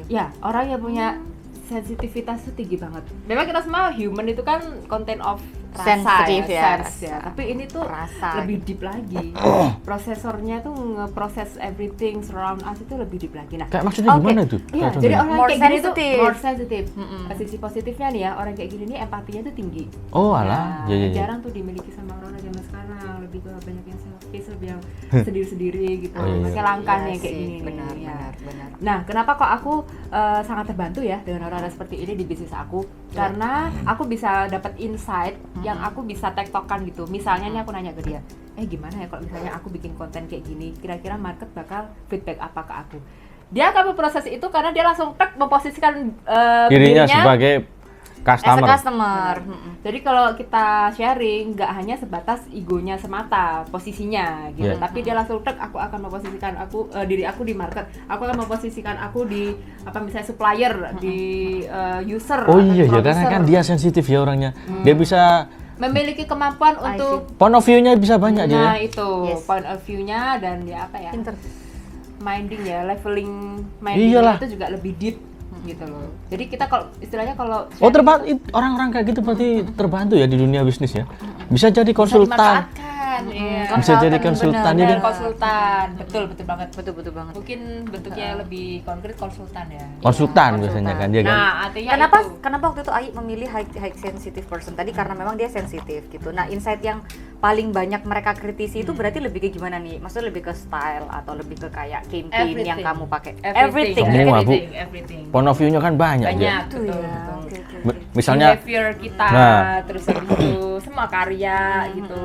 S3: Ya, orang yang punya sensitivitas itu tinggi banget. Memang kita semua human itu kan content of rasa
S2: Sensitive ya,
S3: sense ya. Tapi ini tuh
S2: rasa
S3: lebih deep lagi. Prosesornya tuh nge-process everything surround us itu lebih deep lagi. Nah,
S4: Kayak maksudnya gimana itu?
S3: iya,
S4: Kayak
S3: jadi
S4: contohnya.
S3: orang
S2: More
S3: kayak gini tuh
S2: sensitive.
S3: more sensitive. Sisi positifnya nih ya, orang kayak gini nih empatinya tuh tinggi.
S4: Oh
S3: Nah,
S4: alah, ya.
S3: jarang tuh dimiliki sama orang zaman sekarang. Lebih ke banyak yang selfish, lebih yang sendiri-sendiri gitu.
S4: Oh, iya.
S3: Makanya langka
S2: Iya
S3: nih kayak
S2: sih,
S3: gini.
S2: benar,
S3: nih, ya.
S2: benar.
S3: Nah, kenapa kok aku sangat terbantu ya dengan orang-orang seperti ini di bisnis aku? Karena aku bisa dapat insight yang aku bisa tektokan gitu. Misalnya nih aku nanya ke dia, gimana ya kalau misalnya aku bikin konten kayak gini, kira-kira market bakal feedback apa ke aku? Dia akan memproses itu karena dia langsung memposisikan
S4: Dirinya
S3: dirinya
S4: sebagai
S2: As a
S4: customer.
S2: customer.
S3: jadi kalau kita sharing nggak hanya sebatas egonya semata posisinya gitu,
S4: Yeah.
S3: tapi dia langsung aku akan memposisikan diri aku di market, aku akan memposisikan aku di misalnya supplier, di user.
S4: Oh
S3: atau
S4: iya ya,
S3: producer.
S4: karena kan dia sensitif ya orangnya. Dia bisa
S3: memiliki kemampuan untuk
S4: point of view-nya bisa banyak dia.
S3: nah itu
S2: Yes.
S3: point of view-nya dan ya apa ya,
S2: Pinter.
S3: minding ya, leveling minding
S4: Iyalah.
S3: itu juga lebih deep gitu loh. Jadi kita kalau istilahnya kalau
S4: Oh orang-orang kayak gitu berarti terbantu ya di dunia bisnis ya. Bisa jadi konsultan.
S3: iya.
S4: Bisa jadi konsultan
S3: Dan
S4: jadi
S3: konsultan, betul banget.
S2: Betul banget.
S3: Mungkin bentuknya lebih konkret konsultan ya.
S4: konsultan biasanya kan dia kan.
S3: Nah, artinya
S2: Kenapa waktu itu Ai memilih high sensitive person tadi? Karena memang dia sensitif gitu. Nah, insight yang paling banyak mereka kritisi itu berarti lebih ke gimana nih? Maksudnya lebih ke style atau lebih ke kayak campaign yang kamu pakai?
S3: everything.
S4: Semua, Bu.
S3: Everything.
S4: Point of view-nya kan banyak
S3: Banyak,
S4: dia.
S3: betul.
S2: Oke.
S4: Misalnya
S3: behavior kita,
S4: Nah.
S3: terus habis itu semua karya gitu.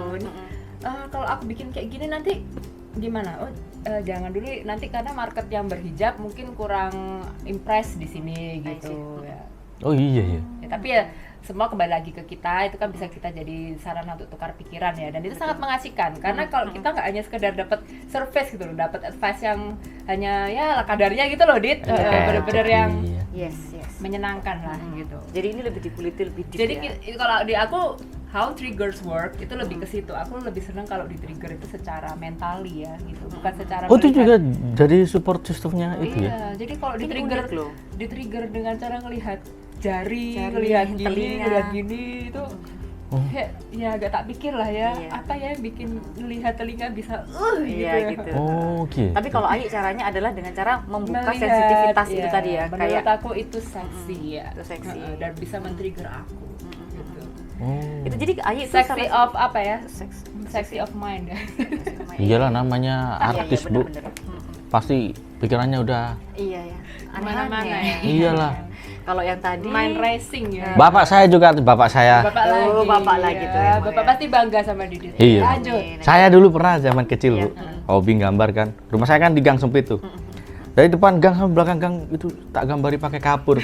S3: Kalau aku bikin kayak gini nanti gimana? Jangan dulu nanti karena market yang berhijab mungkin kurang impress di sini gitu ya.
S4: oh iya.
S3: Ya, tapi ya semua kembali lagi ke kita, itu kan bisa kita jadi sarana untuk tukar pikiran ya, dan itu sangat mengasihkan karena kalau kita nggak hanya sekedar dapat surface gitu loh, dapat advice yang hanya ya lah kadarnya gitu loh, Dit, bener-bener yang
S4: Iya.
S2: Yes.
S3: menyenangkan lah gitu.
S2: Jadi ini lebih dipeliti lebih deep
S3: Jadi
S2: ya.
S3: kalau di aku how triggers work itu lebih ke situ. Aku lebih seneng kalau di trigger itu secara mentally ya gitu, bukan secara
S4: Oh itu
S3: melihat.
S4: juga dari support sistemnya itu ya.
S3: Iya, jadi kalau di
S2: Ini
S3: trigger
S2: unik loh.
S3: di trigger dengan cara ngelihat jari,
S2: Jari,
S3: ngelihat gini,
S2: telinga.
S3: ngelihat gini itu ya agak tak pikir lah ya,
S2: Iya.
S3: apa ya yang bikin melihat telinga bisa
S2: Iya
S3: gitu.
S2: gitu.
S4: Oh gitu.
S2: Tapi kalau Ai caranya adalah dengan cara membuka
S3: Melihat,
S2: sensitivitas itu
S3: iya.
S2: tadi ya,
S3: Menurut
S2: kayak
S3: aku itu seksi ya.
S2: itu seksi.
S3: Dan bisa men-trigger aku. Gitu.
S4: Oh.
S2: itu jadi Ai itu
S3: Sexy
S2: salah
S3: of apa ya?
S2: seks.
S3: Sexy of mind ya.
S4: Iyalah namanya artis Bu.
S2: bener-bener.
S4: Pasti pikirannya udah.
S2: Iya ya.
S3: Mana-mana
S2: Aneh-aneh.
S3: ya.
S4: Iyalah.
S2: Kalau yang tadi
S3: Mind racing ya.
S4: Bapak saya juga bapak saya.
S3: Bapak
S2: Oh,
S3: lagi.
S2: bapak lagi tuh emang
S3: Bapak
S2: ya.
S3: pasti bangga sama Didit.
S4: Iya.
S3: Lanjut.
S4: Saya dulu pernah zaman kecil Bu, hobi gambar kan. Rumah saya kan di gang sempit tuh. Dari depan gang sampai belakang gang itu tak gambari pakai kapur.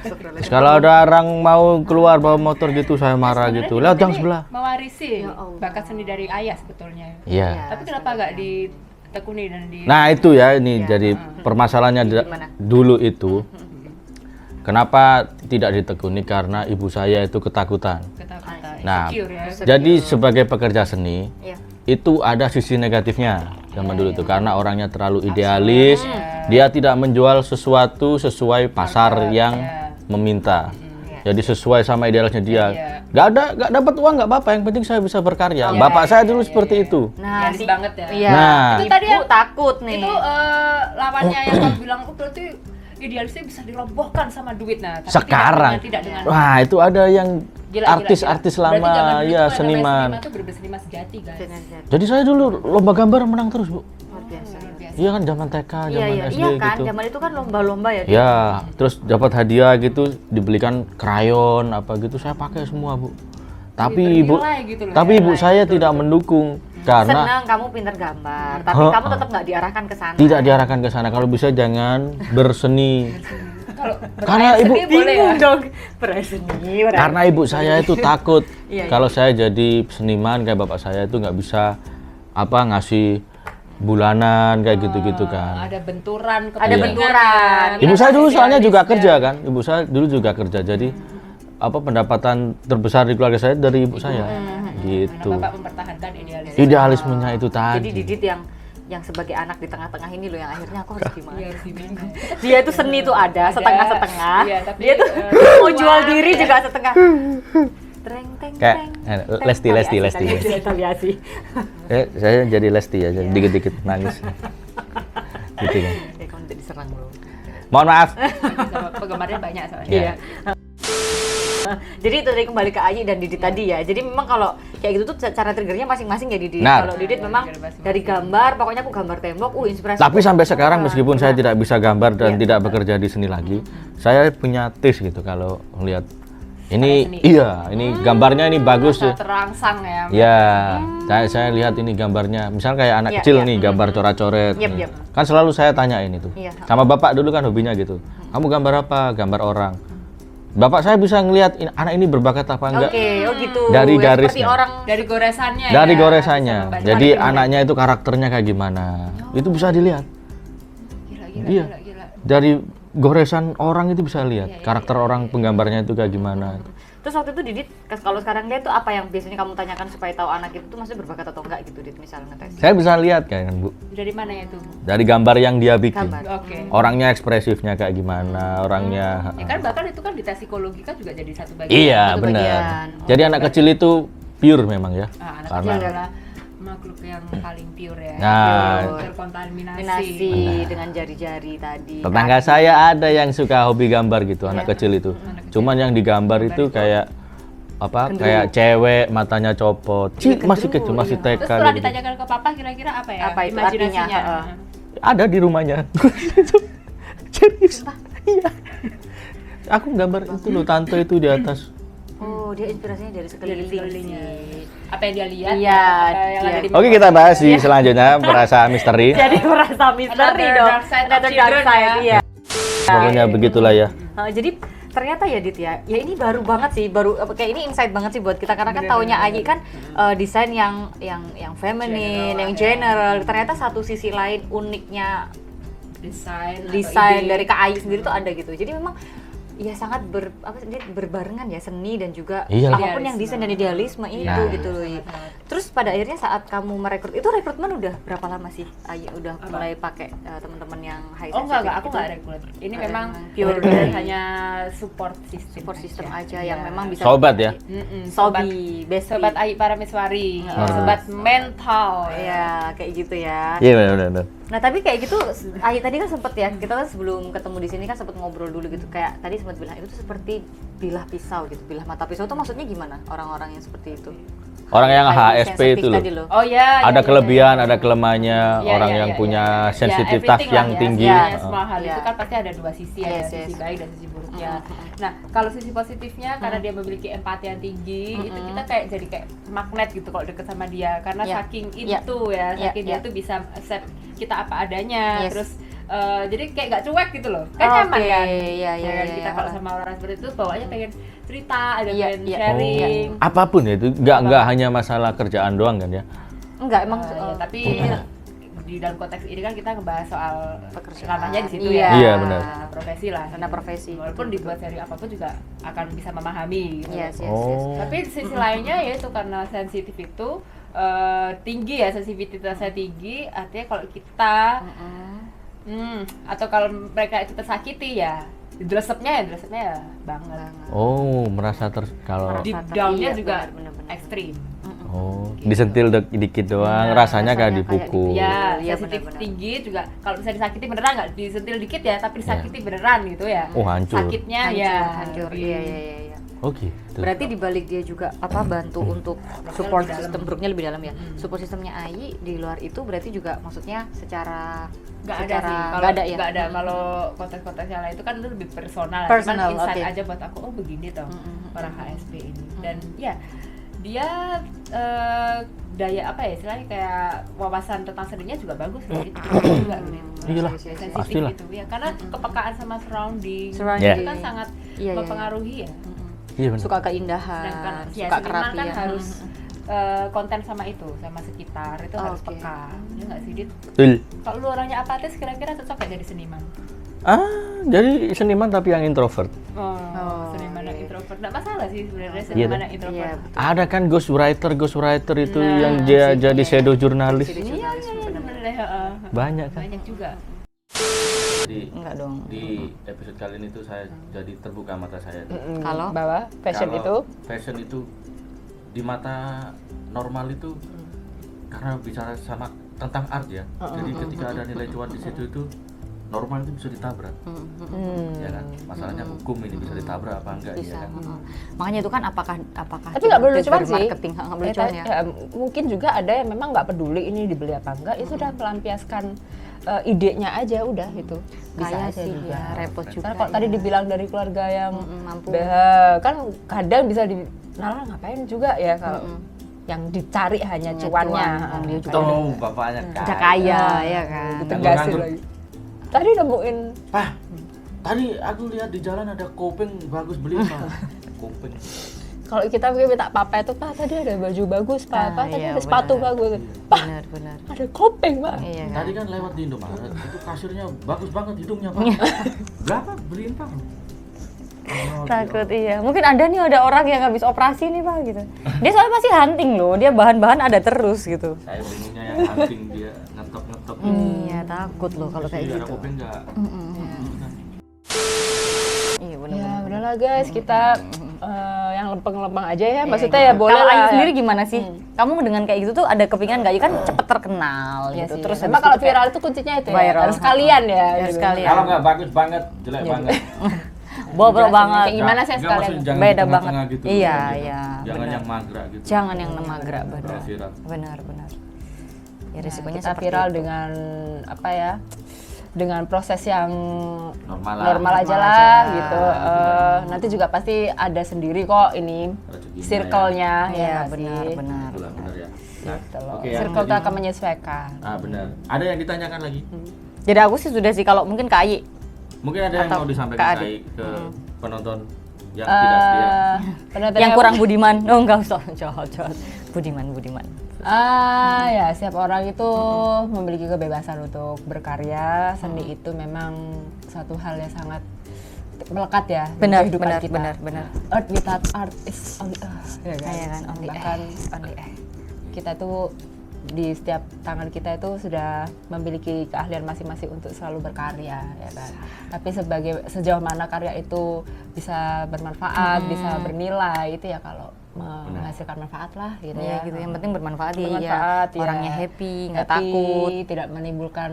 S4: Terus kalau ada orang mau keluar bawa motor gitu saya marah gitu. Lewat gang sebelah.
S3: Mewarisi
S2: Ya Allah.
S3: bakat seni dari ayah sebetulnya.
S4: Iya.
S3: Tapi kenapa nggak ditekuni dan di
S4: Nah itu ya ini jadi permasalahannya
S2: Gimana?
S4: dulu itu. Kenapa tidak ditekuni? Karena ibu saya itu ketakutan.
S3: kata-kata
S4: Nah,
S3: insecure ya?
S4: jadi sebagai pekerja seni
S2: Iya.
S4: itu ada sisi negatifnya zaman dulu itu karena orangnya terlalu idealis, dia tidak menjual sesuatu sesuai pasar yang meminta. Jadi sesuai sama idealisnya dia. Nggak dapat uang nggak apa-apa, yang penting saya bisa berkarya. Bapak saya dulu seperti itu.
S2: Nah,
S3: Idealis banget ya.
S2: Iya.
S4: Nah.
S2: Itu
S3: Itu tadi
S2: tadi
S3: yang-
S2: takut nih.
S3: Itu lawannya yang kamu bilang berarti idealisnya bisa dirobohkan sama duit. Nah, tapi
S4: Sekarang,
S3: tidak dengan
S4: wah itu ada yang
S3: gila,
S4: artis-artis
S3: gila. Berarti zaman
S4: lama,
S3: dulu
S4: ya
S3: tuh
S4: seniman.
S3: Seniman tuh bener-bener seniman sejati, guys.
S4: Jadi saya dulu lomba gambar menang terus, Bu.
S2: Luar biasa.
S3: Luar biasa.
S4: Iya kan zaman TK,
S2: Iya,
S4: zaman
S2: iya,
S4: SD
S2: iya kan,
S4: gitu.
S2: zaman itu kan lomba-lomba ya.
S4: Ya, terus dapat hadiah gitu, dibelikan krayon apa gitu, saya pakai semua, Bu. Tapi ibu,
S3: bernilai gitu loh,
S4: tapi ibu
S3: nilai.
S4: saya tidak mendukung karena
S2: Senang kamu pinter gambar, tapi kamu tetap nggak diarahkan ke sana.
S4: tidak diarahkan ke sana. Kalau bisa jangan berseni.
S3: Kalau
S4: Karena
S3: bermain
S4: ibu
S3: seni boleh ya.
S2: dong, berseni.
S4: Karena ibu saya itu takut
S2: Iya,
S4: kalau saya jadi seniman kayak bapak saya itu nggak bisa ngasih bulanan kayak gitu-gitu kan.
S3: Ada benturan,
S2: Ada
S4: Iya.
S2: benturan.
S4: Ibu saya dulu soalnya juga
S3: idealisnya.
S4: kerja kan. Ibu saya dulu juga kerja. Jadi pendapatan terbesar di keluarga saya dari ibu saya. Gitu.
S3: Karena Bapak mempertahankan idealisme.
S4: Idealismenya itu
S2: Jadi
S4: tadi.
S2: Didit yang sebagai anak di tengah-tengah ini loh yang akhirnya aku harus gimana?
S3: Iya, harus gimana?
S2: Dia itu seni tuh ada setengah-setengah.
S3: Iya, tapi,
S2: Dia tuh mau jual diri juga setengah. Treng teng
S4: Kayak
S2: teng.
S4: Lesti.
S2: Retaliasi.
S4: Saya jadi Lesti ya, jadi dikit-dikit nangis. Gitu kan.
S2: Kamu jadi serang loh.
S4: Mohon maaf.
S3: Penggemarnya banyak soalnya.
S4: Iya.
S2: Jadi itu tadi kembali ke Ayi dan Didit tadi ya. Jadi memang kalau kayak gitu tuh cara triggernya masing-masing ya Didit.
S4: Nah.
S2: Kalau Didit memang
S3: Trigger masing-masing.
S2: dari gambar, pokoknya aku gambar tembok, inspirasi.
S4: Tapi sampai sekarang meskipun saya tidak bisa gambar dan
S2: Iya.
S4: tidak bekerja di seni lagi, saya punya taste gitu kalau melihat ini
S3: seni.
S4: iya, ini gambarnya ini bagus
S3: Masa
S4: ya.
S3: terangsang ya.
S4: Ya, saya lihat ini gambarnya. Misal kayak anak
S2: Iya,
S4: kecil
S2: iya.
S4: nih gambar coret-coret.
S2: Yep,
S4: nih.
S2: yep.
S4: Kan selalu saya tanyain itu.
S2: Iya.
S4: Sama bapak dulu kan hobinya gitu. Kamu gambar apa? Gambar orang. Bapak saya bisa ngelihat anak ini berbakat apa enggak
S2: Oke, oh gitu.
S4: Dari
S2: Ya,
S4: garisnya.
S2: seperti orang
S3: Dari goresannya
S4: dari
S3: ya,
S4: goresannya.
S3: bisa membaca.
S4: Jadi anaknya itu karakternya kayak gimana. Itu bisa dilihat.
S3: Gila,
S4: Iya.
S3: gila.
S4: Dari goresan orang itu bisa lihat karakter orang penggambarnya itu kayak gimana.
S2: Terus waktu itu Didit, kalau sekarang dia tuh apa yang biasanya kamu tanyakan supaya tahu anak itu tuh maksudnya berbakat atau enggak gitu, Dit, misalnya ngetes.
S4: Saya bisa lihat kan, Bu.
S3: Dari mana ya itu?
S4: Dari gambar yang dia bikin.
S2: Gambar.
S3: Oke.
S4: Orangnya ekspresifnya kayak gimana, orangnya.
S3: Ya kan bahkan itu kan di tes psikologi kan juga jadi satu bagian.
S4: Iya,
S2: Satu
S4: benar.
S2: bagian.
S4: Jadi anak kecil itu pure memang ya.
S3: Anak
S4: Karena
S3: kecil adalah makhluk yang paling pure ya.
S4: Nah,
S3: Terkontaminasi.
S2: Kombinasi dengan jari-jari tadi.
S4: tetangga saya ada yang suka hobi gambar gitu, anak kecil itu. Cuman yang digambar itu kayak kayak cewek matanya copot. Masih kecil, masih TK
S3: Terus setelah
S4: gitu.
S3: ditanyakan ke papa kira-kira apa ya?
S2: Apa itu
S3: Imajinasinya.
S2: artinya? Heeh.
S4: Ada di rumahnya. Serius. Iya. Aku gambar itu loh, tante itu di atas.
S2: Oh, dia inspirasinya dari sekeliling.
S3: Sekelilingnya.
S2: sih.
S3: Apa yang dia lihat?
S2: Iya,
S3: apa yang ada
S2: iya.
S3: di
S4: Oke, kita bahas di selanjutnya merasa misteri.
S2: Jadi merasa misteri
S3: Another
S2: dong.
S3: dark side of
S2: Another dark
S3: children
S2: side,
S3: ya.
S2: iya.
S4: Pokoknya begitulah ya.
S2: Jadi ternyata ya Dit ya ini baru banget sih, kayak ini insight banget sih buat kita karena kan taunya Ayi kan desain yang feminine, yang general. Ternyata satu sisi lain uniknya
S3: desain
S2: dari Kak Ayi sendiri tuh ada gitu. Jadi memang ya sangat berbarengan ya seni dan juga
S4: Iya.
S2: apapun yang desain dan idealisme itu
S4: Nah.
S2: gitu loh. Terus pada akhirnya saat kamu merekrut itu rekrutmen udah berapa lama sih Ayi udah mulai pakai teman-teman yang high
S3: Oh
S2: sensitive
S3: enggak, aku
S2: gitu?
S3: nggak rekrut. Ini
S2: Nggak,
S3: memang
S2: emang pure
S3: benar-benar
S2: dari-
S3: hanya support system
S2: aja yang memang bisa
S4: Sobat ya.
S2: sobi best
S3: Sobat Ayi Parameswari,
S2: Oh.
S3: sobat mental.
S2: ya kayak gitu ya.
S4: Iya benar.
S2: Nah tapi kayak gitu Ayi tadi kan sempet ya, kita kan sebelum ketemu di sini kan sempet ngobrol dulu gitu, kayak tadi sempat bilang itu tuh seperti bilah pisau gitu, bilah mata pisau tuh maksudnya gimana orang-orang yang seperti itu?
S4: Orang yang
S2: Kayak
S4: HSP
S2: sensitif
S4: itu loh.
S2: tadi loh.
S3: Oh ya.
S4: Ada kelebihan, ada kelemahannya,
S3: Ya,
S4: orang
S3: ya,
S4: yang
S3: ya,
S4: punya
S3: ya.
S4: sensitivitas
S3: everything
S4: yang
S3: lah ya,
S4: tinggi.
S3: sebenarnya semua hal
S2: Ya.
S3: itu kan pasti ada dua sisi, ada
S2: Yes,
S3: sisi
S2: yes.
S3: baik dan sisi buruknya. Nah, kalau sisi positifnya karena dia memiliki empati yang tinggi, itu kita kayak jadi kayak magnet gitu kalau deket sama dia, karena
S2: Ya.
S3: saking
S2: Ya.
S3: itu ya,
S2: Ya,
S3: saking
S2: ya.
S3: dia tuh bisa accept kita apa adanya,
S2: Yes.
S3: terus jadi kayak gak cuek gitu loh, kan
S2: Oke,
S3: nyaman kan?
S2: iya, iya,
S3: kan?
S2: iya,
S3: Kita
S2: iya.
S3: kalau sama orang seperti itu bawaannya pengen cerita, ada
S2: Iya,
S3: pengen
S2: iya.
S3: sharing.
S4: Apapun ya itu, nggak hanya masalah kerjaan doang kan ya.
S2: Enggak emang
S3: Ya, tapi di dalam konteks ini kan kita ngebahas soal
S2: Pekerjaan.
S3: ranahnya di situ
S2: Iya.
S3: ya.
S4: Iya, benar.
S3: Nah, profesi lah.
S2: Karena profesi.
S3: Walaupun dibuat seri apapun juga akan bisa memahami gitu.
S2: yes, yes, yes.
S4: Oh.
S3: Tapi sisi lainnya yaitu karena sensitif itu tinggi ya, sensitivitasnya tinggi, artinya kalau kita atau kalau mereka itu tersakiti ya dresepnya ya banget.
S4: Oh, merasa kalau
S3: Deep
S2: Merasa
S3: down-nya
S2: iya,
S3: juga
S2: benar.
S3: ekstrim.
S4: Oh, disentil dikit doang, rasanya kayak dipukul.
S3: Ya,
S2: Iya,
S3: sensitif
S2: benar-benar.
S3: tinggi juga kalau bisa disakiti beneran nggak disentil dikit ya, tapi disakiti beneran gitu ya.
S4: Oh, hancur.
S3: Sakitnya ya
S2: hancur. Iya.
S4: Oh gitu.
S2: Berarti dibalik dia juga bantu untuk support sistem bruknya lebih dalam ya. Support sistemnya AI di luar itu berarti juga maksudnya secara
S3: nggak ada sih. Kalau
S2: nggak ada ya.
S3: nggak ada. Kalau kontes-kontes yang lain itu kan itu lebih personal.
S2: Personal,
S3: Cuman insight
S2: oke.
S3: aja buat aku, oh begini toh para HSP ini. Dan ya dia daya apa ya istilahnya kayak wawasan tentang seninya juga bagus loh. Itu juga
S4: Iyalah,
S3: sensitif
S4: pastilah.
S3: gitu ya. Karena kepekaan sama surrounding
S2: Surrounding.
S3: itu kan sangat
S2: Iya.
S3: mempengaruhi ya.
S4: Iya benar.
S2: Suka keindahan,
S3: Dan kan ya,
S2: suka
S3: seniman
S2: kerapian.
S3: kan harus konten sama itu, sama sekitar itu harus
S2: Oke.
S3: peka. Ya nggak sih, Dit?
S4: Betul.
S3: Kalau lu orangnya apatis, kira-kira cocok gak jadi seniman?
S4: Jadi seniman tapi yang introvert.
S3: Seniman yang introvert. Nggak masalah sih sebenarnya
S4: Iya,
S3: seniman
S4: deh.
S3: yang introvert.
S2: Iya.
S4: Ada kan ghostwriter itu
S3: Nah,
S4: yang dia jadi shadow jurnalis.
S3: Iya, bener-bener deh.
S4: Banyak kan.
S3: Banyak juga.
S1: Jadi
S2: Enggak dong.
S1: di episode kali ini tuh saya jadi terbuka mata saya tuh.
S2: Kalau
S3: bahwa fashion
S1: Kalau
S3: itu
S1: fashion itu di mata normal itu karena bicara sama tentang art ya. Jadi ketika ada nilai cuan di situ itu normal itu bisa ditabrak. Ya kan? Masalahnya hukum ini bisa ditabrak apa enggak
S2: bisa.
S1: ya kan?
S2: Makanya itu kan apakah
S3: tapi nggak boleh
S2: tips
S3: cuan
S2: dari
S3: sih.
S2: marketing nggak boleh cuan ya.
S3: Mungkin juga ada yang memang nggak peduli ini dibeli apa enggak, itu sudah melampiaskan idenya aja udah itu. Bisa
S2: Kayak
S3: aja
S2: sih
S3: juga.
S2: ya, repot juga.
S3: Karena kalau tadi dibilang dari keluarga yang
S2: mampu.
S3: kan kadang bisa nah ngapain juga ya kalau yang dicari hanya cuannya.
S2: cuan. Dia juga
S1: Tuh bapaknya
S2: udah kaya ya kan.
S3: Tegasin
S1: Nganggur.
S3: lagi. Tadi nemuin
S1: Pak, tadi aku lihat di jalan ada kopeng bagus beli apa? Kopeng.
S3: kalau kita minta papa itu, Pak tadi ada baju bagus, Pak. Pak tadi
S2: iya,
S3: ada sepatu
S2: benar.
S3: bagus. Pak
S2: Benar.
S3: ada kopeng, Pak.
S2: Iya kan.
S1: Tadi kan lewat di Indomaret, itu kasirnya bagus banget hidungnya Pak. Berapa beliin Pak? Oh,
S2: Takut iya. Mungkin ada orang yang habis operasi nih Pak gitu. Dia soalnya pasti hunting loh. Dia bahan-bahan ada terus gitu.
S1: Saya bingungnya yang hunting dia ngetop-ngetop.
S2: Iya, takut loh kalau kayak
S1: Ada
S2: gitu.
S1: kopeng enggak?
S2: Iya
S3: Ya
S2: benar-benar.
S3: udahlah guys, kita yang lempeng-lempeng aja ya. Maksudnya ya boleh
S2: Kalau
S3: lah.
S2: Ayu sendiri gimana sih? Kamu dengan kayak gitu tuh ada kepingan nggak? Ya kan cepet terkenal
S3: Ya
S2: gitu.
S3: sih.
S2: Terus
S3: Sama
S2: habis
S3: kalau
S2: itu kayak
S3: viral itu kuncinya itu ya.
S2: viral.
S3: Harus sekalian ya.
S2: Harus
S3: gitu.
S2: sekalian.
S1: Kalau nggak bagus banget, jelek banget.
S2: bobrok
S3: Jelasin
S2: banget.
S3: kayak gimana sih
S1: Nggak,
S3: sekalian?
S1: maksudnya jangan
S2: Beda
S1: di tengah-tengah
S2: banget.
S1: gitu.
S2: Iya,
S1: Gitu.
S2: iya,
S1: Jangan
S2: benar.
S1: yang magrak gitu.
S2: Jangan yang nemagra benar.
S1: Kalau viral.
S2: Benar. Ya risikonya
S3: Kita
S2: seperti
S3: viral
S2: itu.
S3: dengan apa ya? Dengan proses yang
S1: Normal lah.
S3: normal aja
S2: Normal
S3: lah
S2: aja.
S3: gitu. Nanti juga pasti ada sendiri kok ini
S1: Rezekinya
S3: circle-nya
S2: Iya,
S3: ya nggak
S2: benar.
S3: sih?
S1: Benar ya. Nah,
S3: Gitu loh.
S1: oke, yang
S3: Circle itu
S1: tadi-
S3: akan menyesuaikan.
S1: benar. Ada yang ditanyakan lagi?
S2: Jadi aku sih sudah sih kalau mungkin Kak Ayi.
S1: Mungkin ada yang
S2: Atau
S1: mau
S2: Kak
S1: disampaikan
S2: Adi.
S1: ke penonton yang tidak setia.
S3: Penonton
S2: Yang kurang budiman. Oh enggak usah. Jahat. Budiman.
S3: Ya setiap orang itu memiliki kebebasan untuk berkarya. Seni itu memang suatu hal yang sangat melekat ya di
S2: Benar,
S3: kehidupan
S2: benar,
S3: kita.
S2: benar.
S3: Art without art is only us, ya kan?
S2: Iya kan, only
S3: Bahkan kita tuh di setiap tangan kita itu sudah memiliki keahlian masing-masing untuk selalu berkarya, ya kan. Tapi sejauh mana karya itu bisa bermanfaat, bisa bernilai, itu ya kalau menghasilkan manfaat lah gitu
S2: Iya
S3: ya.
S2: gitu. Yang penting bermanfaat,
S3: Bermanfaat,
S2: ya. Orangnya happy, nggak
S3: Happy,
S2: takut.
S3: tidak menimbulkan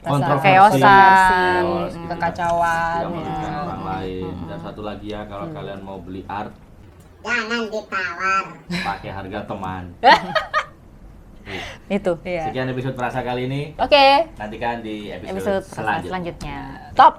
S1: Kontroversi,
S2: keosan,
S3: kekacauan.
S1: Tidak
S3: Ya.
S1: merugikan orang lain. Dan satu lagi ya, kalau kalian mau beli art,
S5: Jangan ditawar.
S1: pakai harga teman.
S2: Itu.
S3: Iya.
S1: Sekian episode Perasa kali ini.
S3: Oke,
S1: Nantikan di
S2: Episode
S1: episode selanjutnya.
S2: selanjutnya.
S3: top.